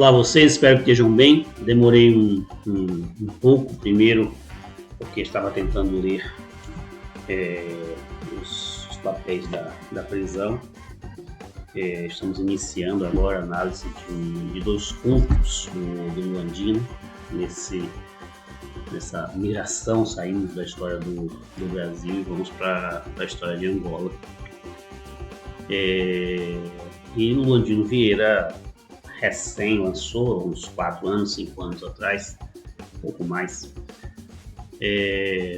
Olá a vocês, espero que estejam bem. Demorei um pouco, primeiro porque estava tentando ler os papéis da prisão. Estamos iniciando agora a análise de dois contos do Luandino, nessa migração. Saímos da história do Brasil e vamos para a história de Angola. E o Luandino Vieira recém lançou, uns 4 anos, 5 anos atrás, um pouco mais,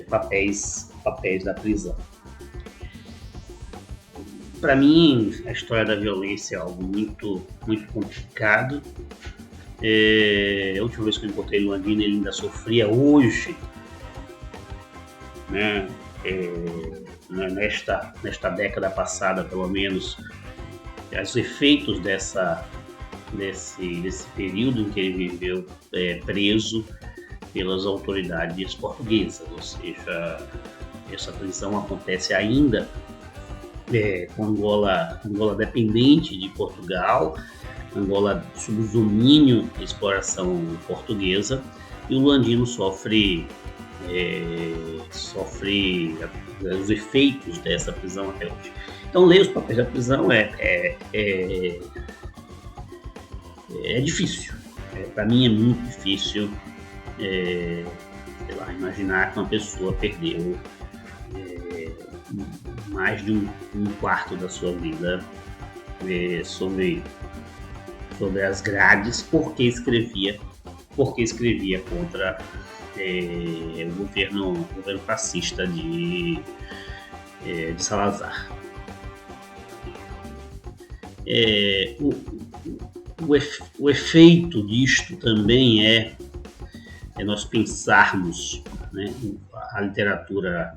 papéis da prisão. Para mim, a história da violência é algo muito, muito complicado. A última vez que eu encontrei o Luandino, ele ainda sofria hoje, né? Nesta década passada, pelo menos, os efeitos desse período em que ele viveu preso pelas autoridades portuguesas, ou seja, essa prisão acontece ainda com Angola dependente de Portugal, Angola sob o domínio da exploração portuguesa, e o Luandino sofre os efeitos dessa prisão até hoje. Então, ler os papéis da prisão é difícil. Para mim é muito difícil imaginar que uma pessoa perdeu mais de um quarto da sua vida sobre as grades porque escrevia contra o governo fascista de Salazar. O efeito disto também é nós pensarmos, né, a literatura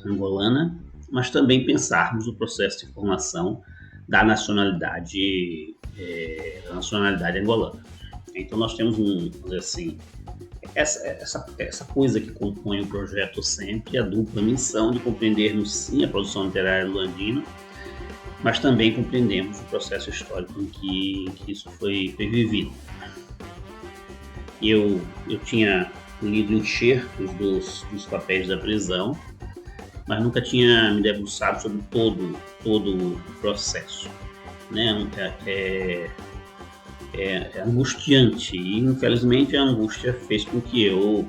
angolana, mas também pensarmos o processo de formação da nacionalidade angolana. Então nós temos essa coisa que compõe o projeto sempre, a dupla missão de compreendermos sim a produção literária do Luandino, mas também compreendemos o processo histórico em que isso foi vivido. Eu tinha lido enxertos dos papéis da prisão, mas nunca tinha me debruçado sobre todo o processo, né? É angustiante, e infelizmente a angústia fez com que eu,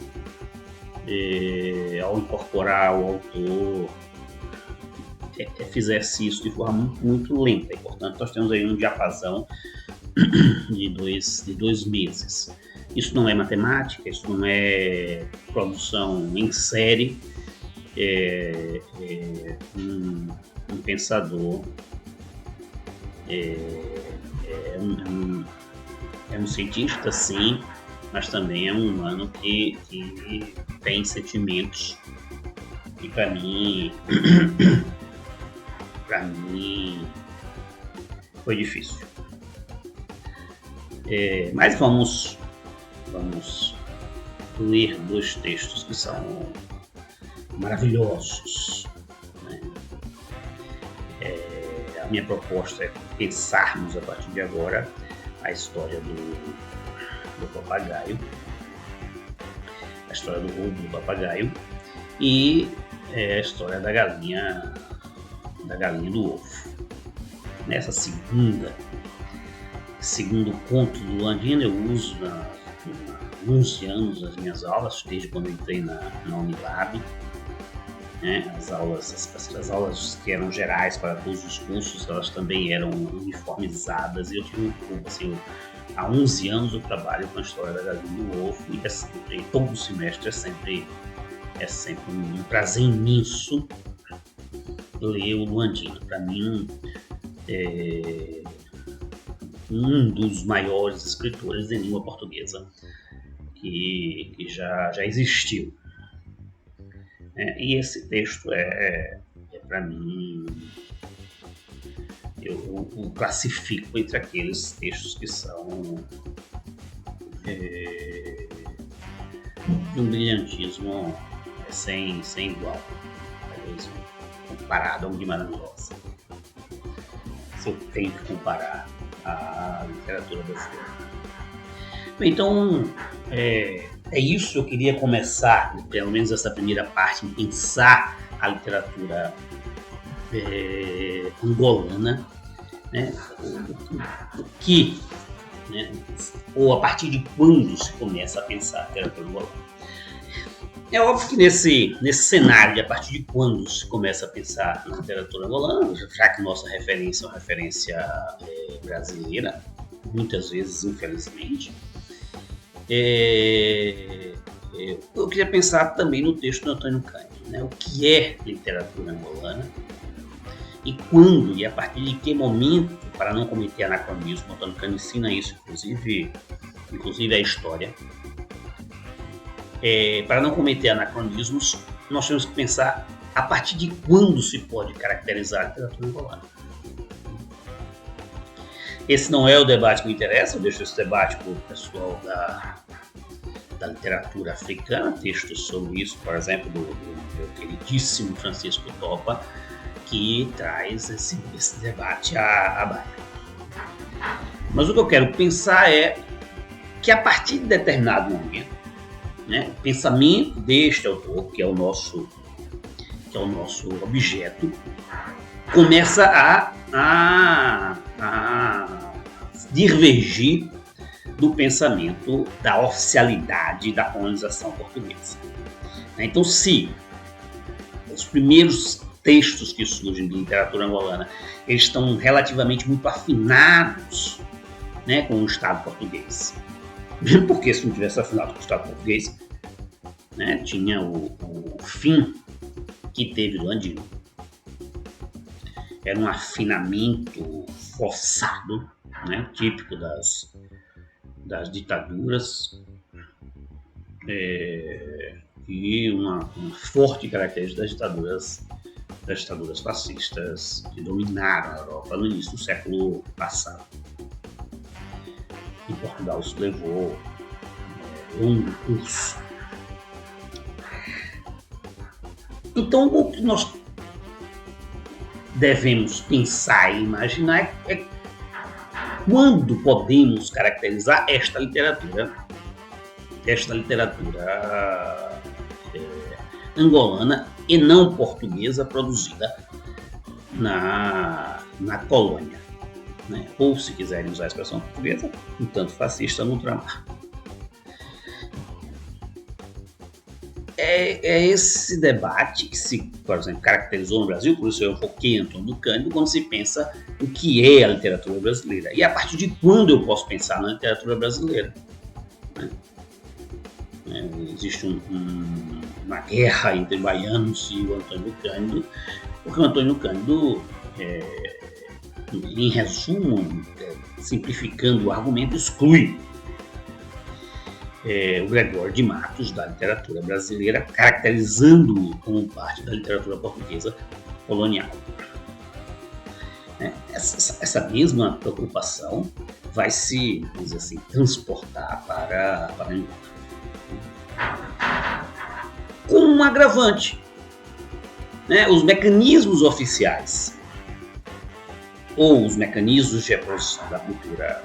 ao incorporar o autor, fizesse isso de forma muito, muito lenta, e portanto nós temos aí um diapasão de dois meses. Isso não é matemática, isso não é produção em série. Um pensador, um cientista, sim, mas também é um humano que tem sentimentos, e para mim foi difícil. Mas vamos ler dois textos que são maravilhosos, né? A minha proposta é pensarmos a partir de agora a história do papagaio, a história do roubo do papagaio e a história da galinha do ovo. Nessa segundo conto do Luandino, eu uso há 11 anos nas minhas aulas, desde quando entrei na Unilab, né? As aulas que eram gerais para todos os cursos, elas também eram uniformizadas, e eu tive há 11 anos eu trabalho com a história da galinha do ovo, e todo semestre é sempre um prazer imenso ler o Luandino. Para mim, um dos maiores escritores em língua portuguesa que já existiu. E esse texto para mim, eu classifico entre aqueles textos que são de um brilhantismo sem igual, talvez comparado a um Guimarães Rosa. Se eu tenho que comparar a literatura brasileira. Então, é isso que eu queria começar, pelo menos essa primeira parte, em pensar a literatura angolana, né? O que, né? Ou a partir de quando se começa a pensar a literatura angolana. É óbvio que nesse cenário, a partir de quando se começa a pensar na literatura angolana, já que nossa referência é uma referência brasileira, muitas vezes, infelizmente, eu queria pensar também no texto do Antônio Cândido, né? O que é literatura angolana e quando e a partir de que momento, para não cometer anacronismo. O Antônio Cândido ensina isso, inclusive a história. Para não cometer anacronismos, nós temos que pensar a partir de quando se pode caracterizar a literatura angolana. Esse não é o debate que me interessa, eu deixo esse debate para o pessoal da literatura africana, textos sobre isso, por exemplo, do meu queridíssimo Francisco Topa, que traz esse debate à baila. Mas o que eu quero pensar é que a partir de determinado momento, né, o pensamento deste autor, que é o nosso objeto, começa a divergir do pensamento da oficialidade da colonização portuguesa. Então, se os primeiros textos que surgem de literatura angolana eles estão relativamente muito afinados, né, com o Estado português, mesmo porque se não tivesse afinado com o Estado português, né, tinha o fim que teve do Andino. Era um afinamento forçado, né, típico das ditaduras, e uma forte característica das ditaduras fascistas que dominaram a Europa no início do século passado. Em Portugal isso levou longo curso. Então, o que nós devemos pensar e imaginar é quando podemos caracterizar esta literatura angolana e não portuguesa produzida na colônia, né? Ou, se quiserem usar a expressão portuguesa, um tanto fascista no ultramar. É esse debate que se, por exemplo, caracterizou no Brasil, por isso eu foquei em Antônio Cândido, quando se pensa o que é a literatura brasileira. E a partir de quando eu posso pensar na literatura brasileira? Né? Existe uma guerra entre baianos e o Antônio Cândido, porque o Antônio Cândido, em resumo, simplificando o argumento, exclui o Gregório de Matos da literatura brasileira, caracterizando-o como parte da literatura portuguesa colonial. Essa mesma preocupação vai se, vamos dizer assim, transportar para a Angola. Com um agravante, né? Os mecanismos oficiais ou os mecanismos de reprodução da cultura,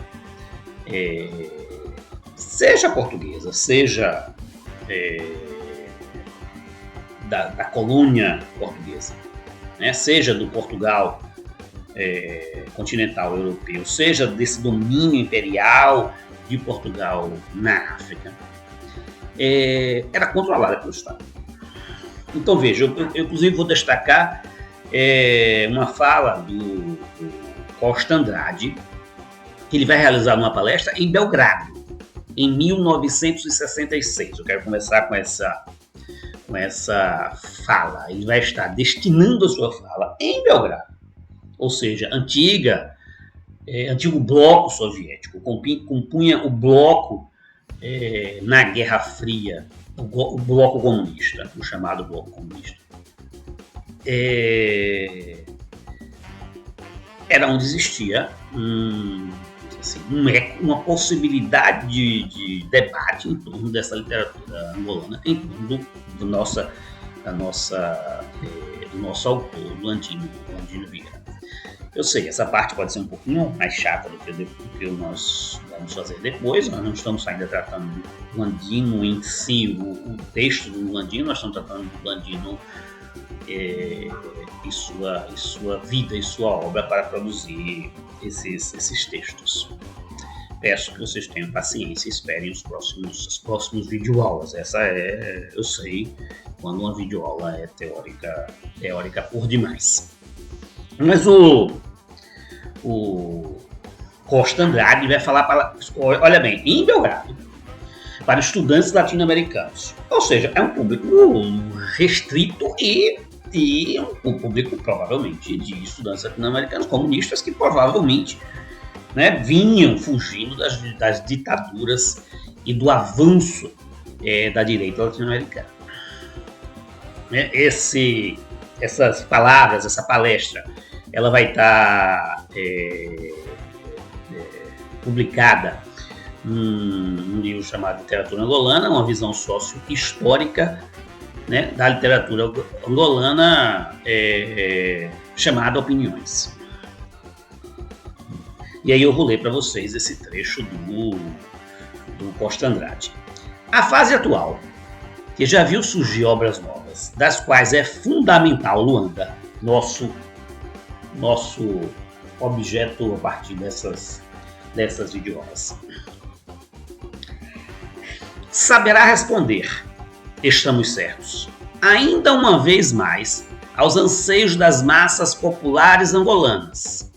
seja portuguesa, seja da colônia portuguesa, né? Seja do Portugal continental europeu, seja desse domínio imperial de Portugal na África, era controlada pelo Estado. Então, veja, eu inclusive vou destacar uma fala do Costa Andrade, que ele vai realizar uma palestra em Belgrado, em 1966. Eu quero começar com essa fala. Ele vai estar destinando a sua fala em Belgrado, ou seja, antigo bloco soviético, compunha o bloco na Guerra Fria, o bloco comunista, o chamado bloco comunista. Era onde existia uma possibilidade de debate em torno dessa literatura angolana, em torno do nosso autor, do Andino Vieira. Eu sei, essa parte pode ser um pouquinho mais chata do que nós vamos fazer depois. Nós não estamos ainda tratando do Landino em si, o texto do Landino, nós estamos tratando do Landino e sua vida e sua obra para produzir esses textos. Peço que vocês tenham paciência e esperem as próximos videoaulas. Essa eu sei, quando uma videoaula é teórica por demais. Mas o Costa Andrade vai falar olha bem, em Belgrado, para estudantes latino-americanos. Ou seja, é um público restrito e um público provavelmente de estudantes latino-americanos comunistas que provavelmente, né, vinham fugindo das ditaduras e do avanço da direita latino-americana. Essas palavras, essa palestra, ela vai estar publicada num livro chamado Literatura Angolana, uma visão sócio-histórica, né, da literatura angolana, chamada Opiniões. E aí eu vou ler para vocês esse trecho do Costa Andrade. A fase atual, que já viu surgir obras novas, das quais é fundamental Luanda, nosso objeto a partir dessas videoaulas, saberá responder, estamos certos, ainda uma vez mais, aos anseios das massas populares angolanas.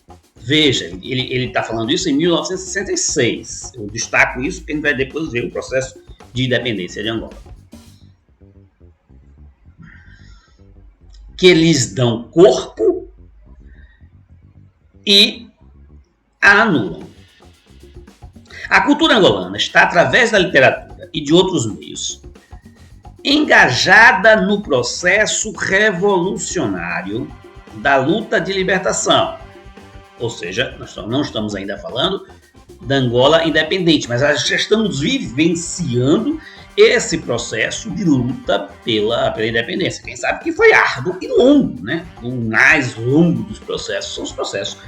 Veja, ele está falando isso em 1966. Eu destaco isso porque a gente vai depois ver o processo de independência de Angola. Que lhes dão corpo e a anulam. A cultura angolana está, através da literatura e de outros meios, engajada no processo revolucionário da luta de libertação. Ou seja, nós não estamos ainda falando da Angola independente, mas nós já estamos vivenciando esse processo de luta pela independência. Quem sabe que foi árduo e longo, né? O mais longo dos processos são os processos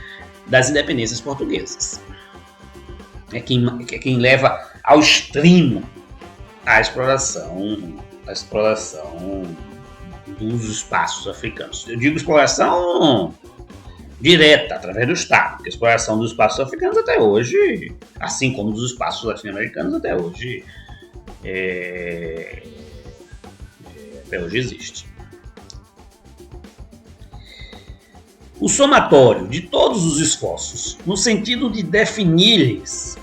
das independências portuguesas. É quem leva ao extremo a exploração dos espaços africanos. Eu digo exploração direta, através do Estado, porque a exploração dos espaços africanos até hoje, assim como dos espaços latino-americanos até hoje existe. O somatório de todos os esforços, no sentido de definir-lhes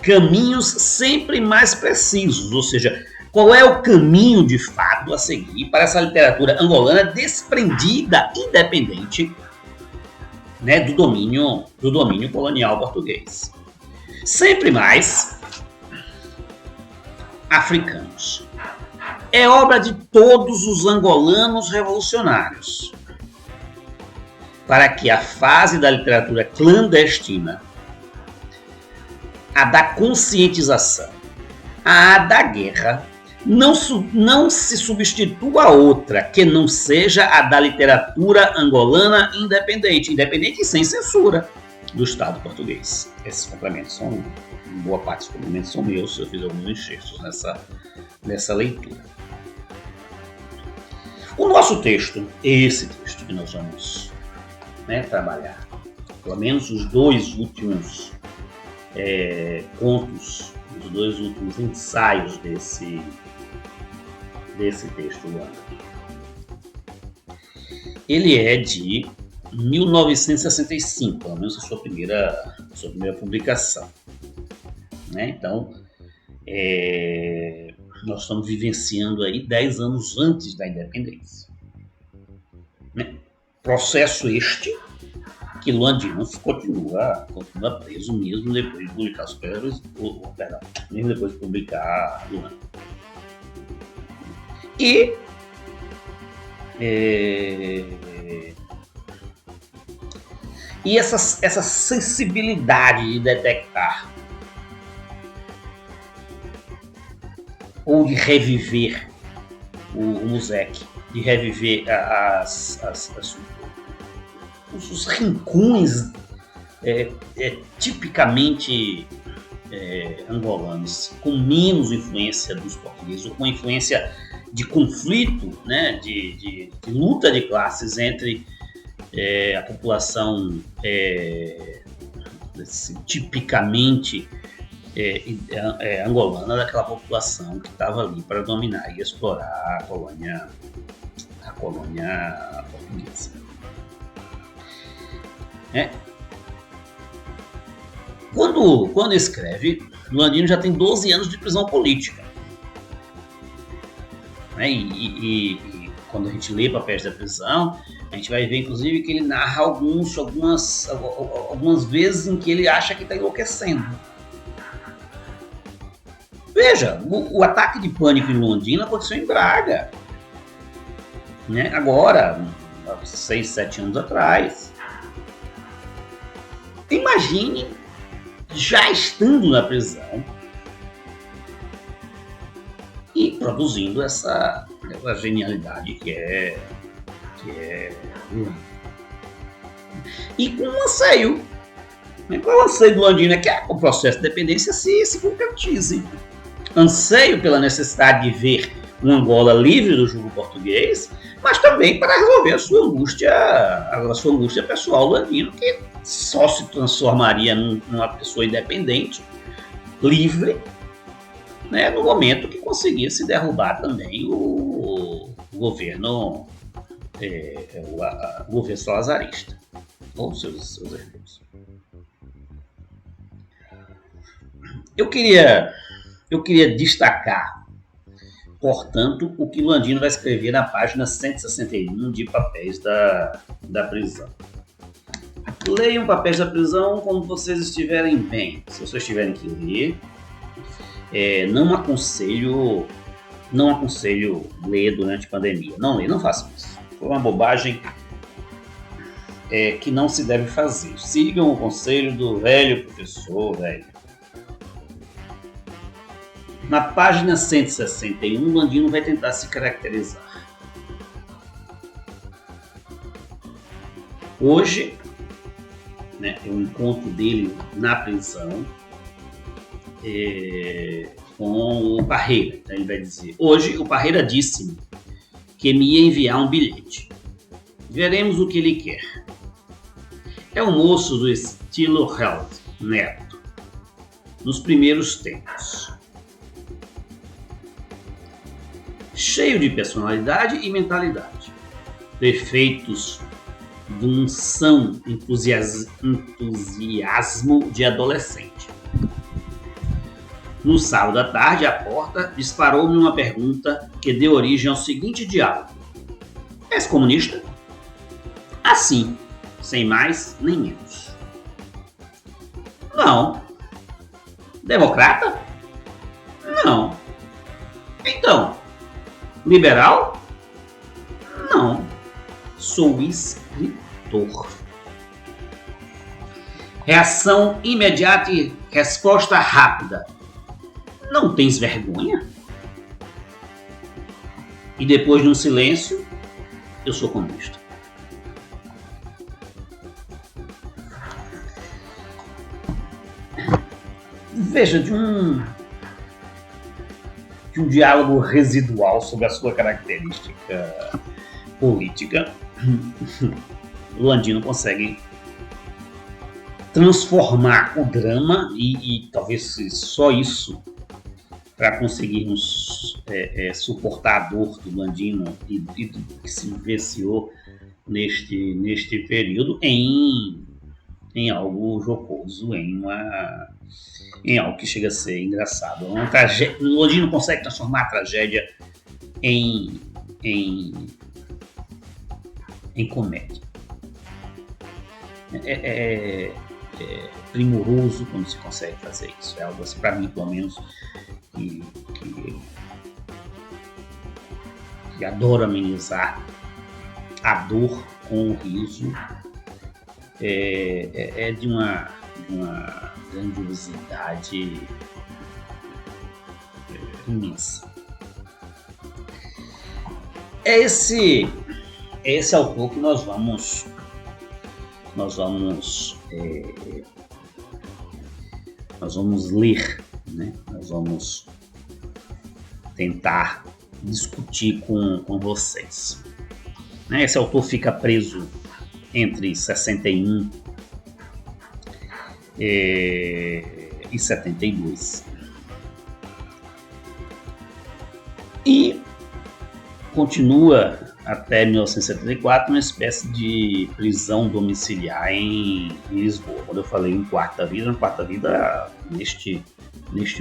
caminhos sempre mais precisos, ou seja, qual é o caminho de fato a seguir para essa literatura angolana desprendida, independente, né, do domínio colonial português. Sempre mais africanos. É obra de todos os angolanos revolucionários, para que a fase da literatura clandestina, a da conscientização, a da guerra, não se substitua a outra que não seja a da literatura angolana independente e sem censura do Estado português. Esses complementos boa parte dos complementos são meus, eu fiz alguns enxertos nessa leitura. O nosso texto, esse texto que nós vamos, né, trabalhar, pelo menos os dois últimos contos, os dois últimos ensaios desse texto, ele é de 1965, pelo menos a sua primeira publicação, né? Então, nós estamos vivenciando aí 10 anos antes da independência, né? Processo este que Luandino continua preso mesmo depois de publicar mesmo depois de publicar Luanda. E essa sensibilidade de detectar ou de reviver o Muzek, de reviver os rincões tipicamente angolanos, com menos influência dos portugueses, ou com influência de conflito, né, de luta de classes entre a população tipicamente angolana, daquela população que estava ali para dominar e explorar a colônia portuguesa. Quando escreve, Landino já tem 12 anos de prisão política. E quando a gente lê Papéis da Prisão, a gente vai ver, inclusive, que ele narra algumas vezes em que ele acha que está enlouquecendo. Veja, o ataque de pânico em Londrina aconteceu em Braga. Né? Agora, 6, 7 anos atrás. Imagine, já estando na prisão e produzindo essa genialidade que é e com o anseio, com o anseio do Landino é que o processo de dependência se concretize. Anseio pela necessidade de ver uma Angola livre do jugo português, mas também para resolver a sua angústia pessoal do Landino, que só se transformaria numa pessoa independente, livre, né, no momento que conseguisse derrubar também o governo salazarista, ou seus herdeiros. Eu queria destacar, portanto, o que Landino vai escrever na página 161 de Papéis da Prisão. Leiam Papéis da Prisão quando vocês estiverem bem. Se vocês tiverem que ler, não aconselho ler durante a pandemia. Não façam isso. Foi uma bobagem que não se deve fazer. Sigam o conselho do velho professor, velho. Na página 161, Landino vai tentar se caracterizar. Hoje, né, é o encontro dele na prisão com o Parreira. Então ele vai dizer: hoje o Parreira disse-me que me ia enviar um bilhete. Veremos o que ele quer. É um moço do estilo Held, Neto, nos primeiros tempos. Cheio de personalidade e mentalidade. Defeitos de unção, entusiasmo de adolescente. No sábado à tarde, à porta, disparou-me uma pergunta que deu origem ao seguinte diálogo: és comunista? Assim, sem mais nem menos. Não. Democrata? Não. Então, liberal? Não. Sou escritor. Reação imediata e resposta rápida. Não tens vergonha? E depois de um silêncio, eu sou comunista. Veja, de um diálogo residual sobre a sua característica política, Landino consegue transformar o drama e talvez só isso para conseguirmos suportar a dor do Landino e do que se vivenciou neste período em algo jocoso, em algo que chega a ser engraçado. O Landino consegue transformar a tragédia em comédia. É primoroso quando se consegue fazer isso. É algo assim, para mim, pelo menos, que adoro amenizar a dor com o riso. É de uma grandiosidade imensa. É esse autor que nós vamos nós vamos ler, né? Nós vamos tentar discutir com vocês. Esse autor fica preso entre 61 e 72 e continua até 1974 uma espécie de prisão domiciliar em Lisboa. Quando eu falei um quarto da vida neste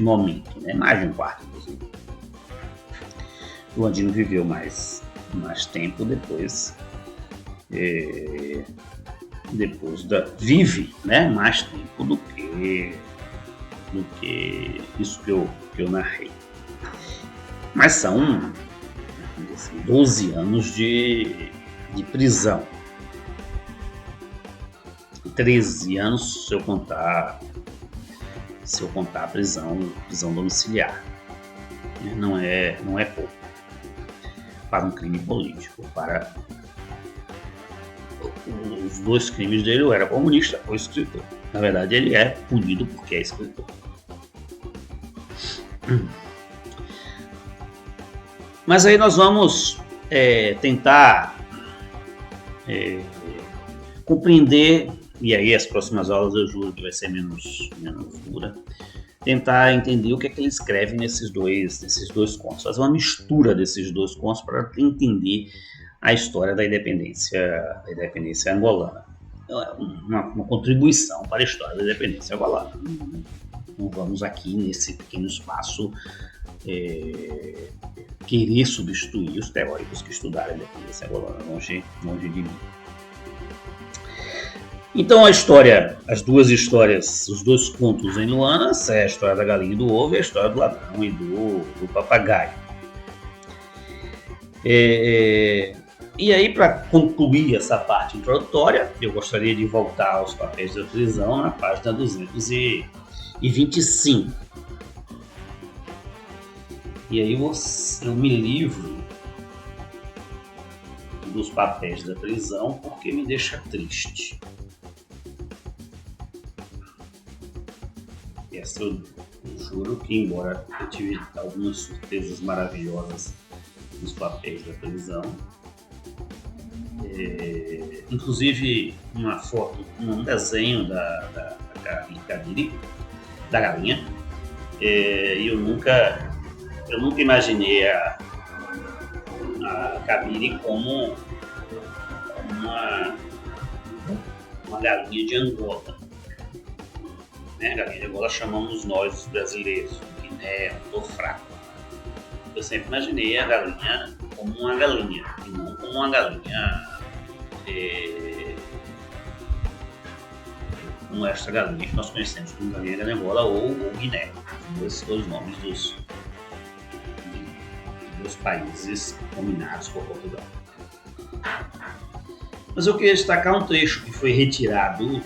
momento, né? Mais de um quarto, inclusive. O Andino viveu mais tempo depois. Vive, né, mais tempo do que isso que eu narrei. Mas são 12 anos de prisão. 13 anos se eu contar a prisão domiciliar. Não é pouco para um crime político. Para os dois crimes dele, eu era comunista ou escritor. Na verdade, ele é punido porque é escritor. Mas aí nós vamos tentar compreender, e aí as próximas aulas eu juro que vai ser menos dura, tentar entender o que é que ele escreve nesses dois contos. Fazer uma mistura desses dois contos para entender a história da independência angolana. Uma contribuição para a história da independência angolana. Não vamos aqui, nesse pequeno espaço, querer substituir os teóricos que estudaram a independência angolana, longe de mim. Então as duas histórias, os dois contos em Luanas, é a história da galinha e do ovo e a história do ladrão e do papagaio. E aí, para concluir essa parte introdutória, eu gostaria de voltar aos papéis da prisão na página 225. E aí eu me livro dos papéis da prisão porque me deixa triste. Essa eu juro que, embora eu tive algumas surpresas maravilhosas nos papéis da prisão, inclusive uma foto, um desenho da galinha, e eu nunca imaginei a Kabiri como uma galinha de Angola. Né? Galinha de Angola chamamos nós brasileiros, Guiné, fraco. Eu sempre imaginei a galinha como uma galinha, e não como uma galinha como esta galinha que nós conhecemos como galinha de Angola ou Guiné. Esses dois nomes dos países dominados por Portugal. Mas eu queria destacar um trecho que foi retirado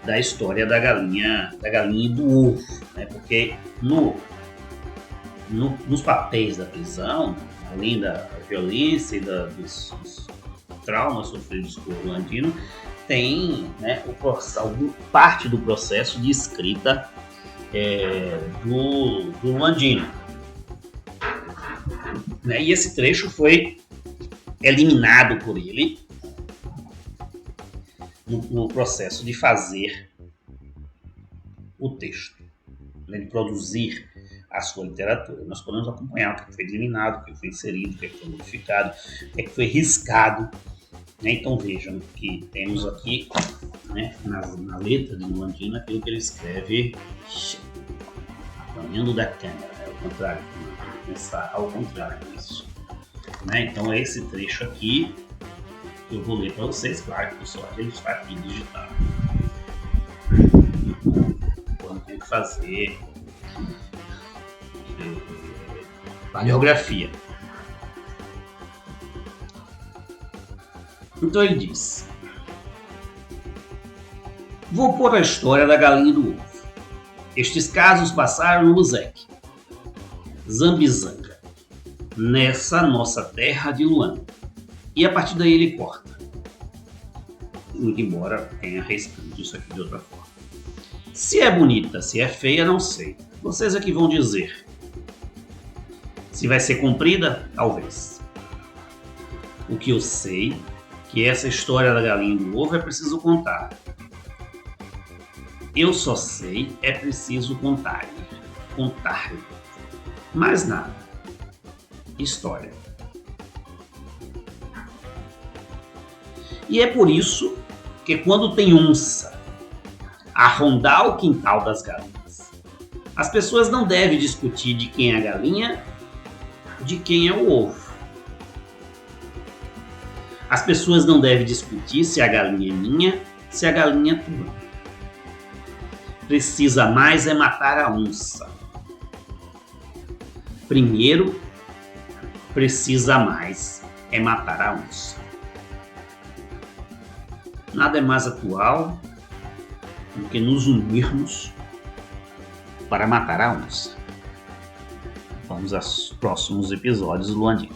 da história da galinha e do ovo, né? Porque nos papéis da prisão, além da violência e dos traumas sofridos por Andino, tem, né, parte do processo de escrita do Andino. Né? E esse trecho foi eliminado por ele no processo de fazer o texto, né, de produzir a sua literatura. Nós podemos acompanhar o que foi eliminado, o que foi inserido, o que foi modificado, o que foi riscado. Né? Então vejam que temos aqui, né, na letra de Andino aquilo que ele escreve apanhando da câmera, é o contrário, pensar ao contrário disso. Né? Então é esse trecho aqui que eu vou ler para vocês, claro que o pessoal está aqui digitado. Quando tem que fazer biografia. Então ele diz: vou pôr a história da galinha e do ovo. Estes casos passaram no Luzeque, Zambizanga, nessa nossa terra de Luanda. E a partir daí ele corta. Muito embora tenha reescrito isso aqui de outra forma. Se é bonita, se é feia, não sei. Vocês é que vão dizer. Se vai ser comprida, talvez. O que eu sei, que essa história da galinha e do ovo é preciso contar. Eu só sei, é preciso contar. Contar. Mais nada. História. E é por isso que quando tem onça a rondar o quintal das galinhas, as pessoas não devem discutir de quem é a galinha, de quem é o ovo. As pessoas não devem discutir se a galinha é minha, se a galinha é tua. Precisa mais é matar a onça. Primeiro, precisa mais é matar a onça. Nada é mais atual do que nos unirmos para matar a onça. Vamos aos próximos episódios do Luandinho.